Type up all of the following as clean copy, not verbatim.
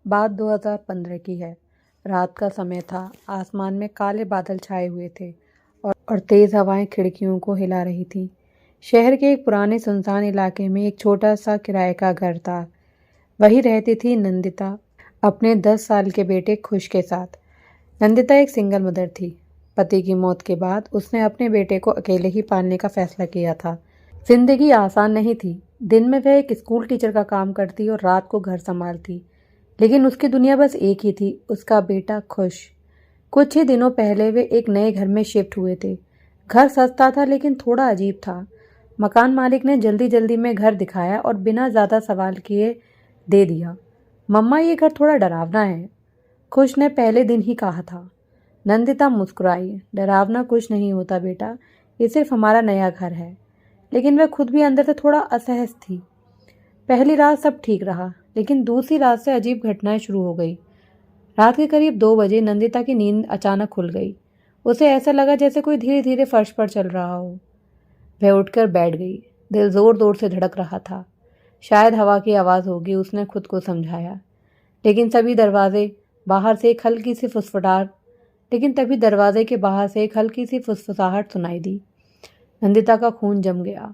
बात 2015 की है। रात का समय था। आसमान में काले बादल छाए हुए थे और तेज हवाएं खिड़कियों को हिला रही थीं। शहर के एक पुराने सुनसान इलाके में एक छोटा सा किराए का घर था। वहीं रहती थी नंदिता अपने 10 साल के बेटे खुश के साथ। नंदिता एक सिंगल मदर थी। पति की मौत के बाद उसने अपने बेटे को अकेले ही पालने का फैसला किया था। जिंदगी आसान नहीं थी। दिन में वह एक स्कूल टीचर का काम करती और रात को घर संभालती, लेकिन उसकी दुनिया बस एक ही थी, उसका बेटा खुश। कुछ ही दिनों पहले वे एक नए घर में शिफ्ट हुए थे। घर सस्ता था लेकिन थोड़ा अजीब था। मकान मालिक ने जल्दी जल्दी में घर दिखाया और बिना ज़्यादा सवाल किए दे दिया। मम्मा, ये घर थोड़ा डरावना है, खुश ने पहले दिन ही कहा था। नंदिता मुस्कुराई। डरावना कुछ नहीं होता बेटा, ये सिर्फ हमारा नया घर है। लेकिन वह खुद भी अंदर से थोड़ा असहज थी। पहली रात सब ठीक रहा, लेकिन दूसरी रात से अजीब घटनाएं शुरू हो गई। रात के करीब 2 बजे नंदिता की नींद अचानक खुल गई। उसे ऐसा लगा जैसे कोई धीरे धीरे फर्श पर चल रहा हो। वह उठकर बैठ गई। दिल जोर जोर से धड़क रहा था। शायद हवा की आवाज़ होगी, उसने खुद को समझाया। लेकिन तभी दरवाजे बाहर से एक हल्की सी फुसफुसाहट सुनाई दी। नंदिता का खून जम गया।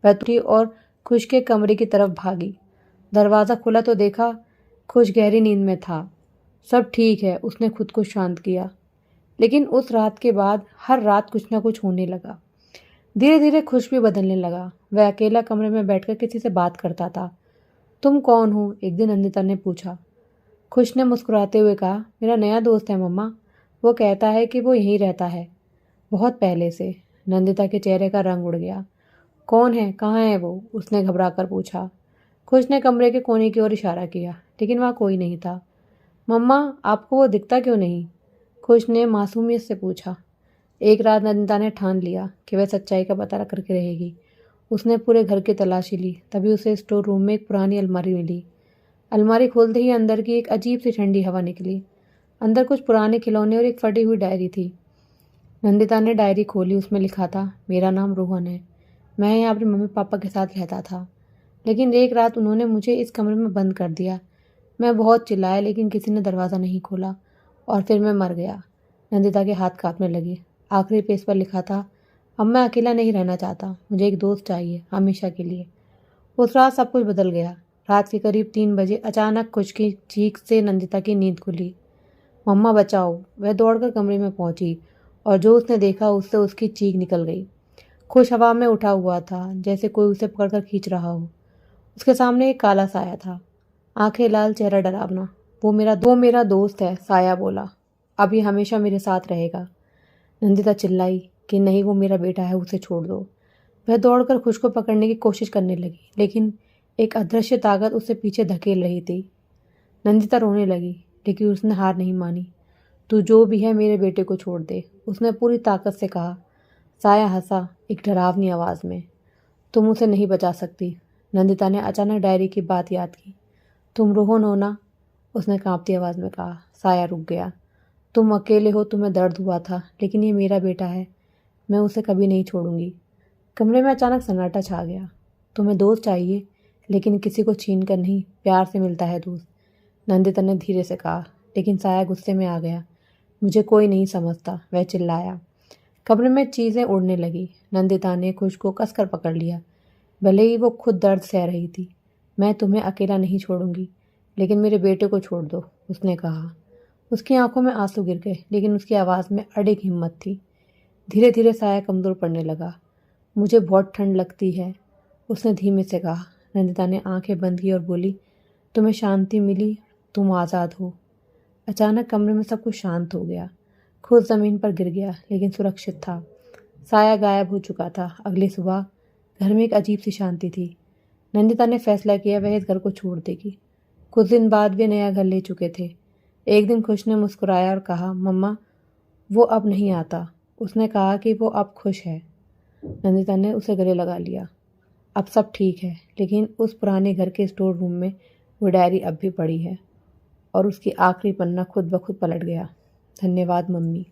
वह उठी और खुश के कमरे की तरफ भागी। दरवाज़ा खुला तो देखा खुश गहरी नींद में था। सब ठीक है, उसने खुद को शांत किया। लेकिन उस रात के बाद हर रात कुछ न कुछ होने लगा। धीरे धीरे खुश भी बदलने लगा। वह अकेला कमरे में बैठकर किसी से बात करता था। तुम कौन हो? एक दिन नंदिता ने पूछा। खुश ने मुस्कुराते हुए कहा, मेरा नया दोस्त है मम्मा। वो कहता है कि वो यहीं रहता है, बहुत पहले से। नंदिता के चेहरे का रंग उड़ गया। कौन है? कहाँ है वो? उसने घबरा कर पूछा। खुश ने कमरे के कोने की ओर इशारा किया, लेकिन वहाँ कोई नहीं था। मम्मा, आपको वो दिखता क्यों नहीं? खुश ने मासूमियत से पूछा। एक रात नंदिता ने ठान लिया कि वह सच्चाई का पता करके रहेगी। उसने पूरे घर की तलाशी ली। तभी उसे स्टोर रूम में एक पुरानी अलमारी मिली। अलमारी खोलते ही अंदर की एक अजीब सी ठंडी हवा निकली। अंदर कुछ पुराने खिलौने और एक फटी हुई डायरी थी। नंदिता ने डायरी खोली। उसमें लिखा था, मेरा नाम रोहन है। मैं यहाँ अपने मम्मी पापा के साथ रहता था, लेकिन एक रात उन्होंने मुझे इस कमरे में बंद कर दिया। मैं बहुत चिल्लाया, लेकिन किसी ने दरवाज़ा नहीं खोला और फिर मैं मर गया। नंदिता के हाथ कांपने लगे। आखिरी पेज पर लिखा था, अब मैं अकेला नहीं रहना चाहता, मुझे एक दोस्त चाहिए, हमेशा के लिए। उस रात सब कुछ बदल गया। रात के करीब 3 बजे अचानक कुछ की चीख से नंदिता की नींद खुली। मम्मा बचाओ! वह दौड़कर कमरे में पहुंची और जो उसने देखा उससे उसकी चीख निकल गई। खुश हवा में उठा हुआ था, जैसे कोई उसे पकड़कर खींच रहा हो। उसके सामने एक काला साया था, आंखें लाल, चेहरा डरावना। वो मेरा दोस्त है, साया बोला। अब ये हमेशा मेरे साथ रहेगा। नंदिता चिल्लाई कि नहीं, वो मेरा बेटा है, उसे छोड़ दो। वह दौड़कर खुश को पकड़ने की कोशिश करने लगी, लेकिन एक अदृश्य ताकत उसे पीछे धकेल रही थी। नंदिता रोने लगी, लेकिन उसने हार नहीं मानी। तू जो भी है, मेरे बेटे को छोड़ दे, उसने पूरी ताकत से कहा। साया हंसा, एक डरावनी आवाज़ में। तुम उसे नहीं बचा सकती। नंदिता ने अचानक डायरी की बात याद की। तुम रोहन हो ना? उसने कांपती आवाज़ में कहा। साया रुक गया। तुम अकेले हो, तुम्हें दर्द हुआ था, लेकिन ये मेरा बेटा है, मैं उसे कभी नहीं छोड़ूंगी। कमरे में अचानक सन्नाटा छा गया। तुम्हें दोस्त चाहिए, लेकिन किसी को छीन कर नहीं, प्यार से मिलता है दोस्त, नंदिता ने धीरे से कहा। लेकिन साया गुस्से में आ गया। मुझे कोई नहीं समझता, वह चिल्लाया। कमरे में चीज़ें उड़ने लगी। नंदिता ने खुश को कसकर पकड़ लिया, भले ही वो खुद दर्द सह रही थी। मैं तुम्हें अकेला नहीं छोड़ूंगी, लेकिन मेरे बेटे को छोड़ दो, उसने कहा। उसकी आंखों में आंसू गिर गए, लेकिन उसकी आवाज़ में अडिग हिम्मत थी। धीरे धीरे साया कमज़ोर पड़ने लगा। मुझे बहुत ठंड लगती है, उसने धीमे से कहा। नंदिता ने आंखें बंद की और बोली, तुम्हें शांति मिली, तुम आज़ाद हो। अचानक कमरे में सब कुछ शांत हो गया। खुद ज़मीन पर गिर गया, लेकिन सुरक्षित था। साया गायब हो चुका था। अगली सुबह घर में एक अजीब सी शांति थी। नंदिता ने फैसला किया वह इस घर को छोड़ देगी। कुछ दिन बाद वे नया घर ले चुके थे। एक दिन खुश ने मुस्कुराया और कहा, मम्मा, वो अब नहीं आता। उसने कहा कि वो अब खुश है। नंदिता ने उसे गले लगा लिया। अब सब ठीक है, लेकिन उस पुराने घर के स्टोर रूम में वो डायरी अब भी पड़ी है और उसकी आखिरी पन्ना खुद ब खुद पलट गया। धन्यवाद मम्मी।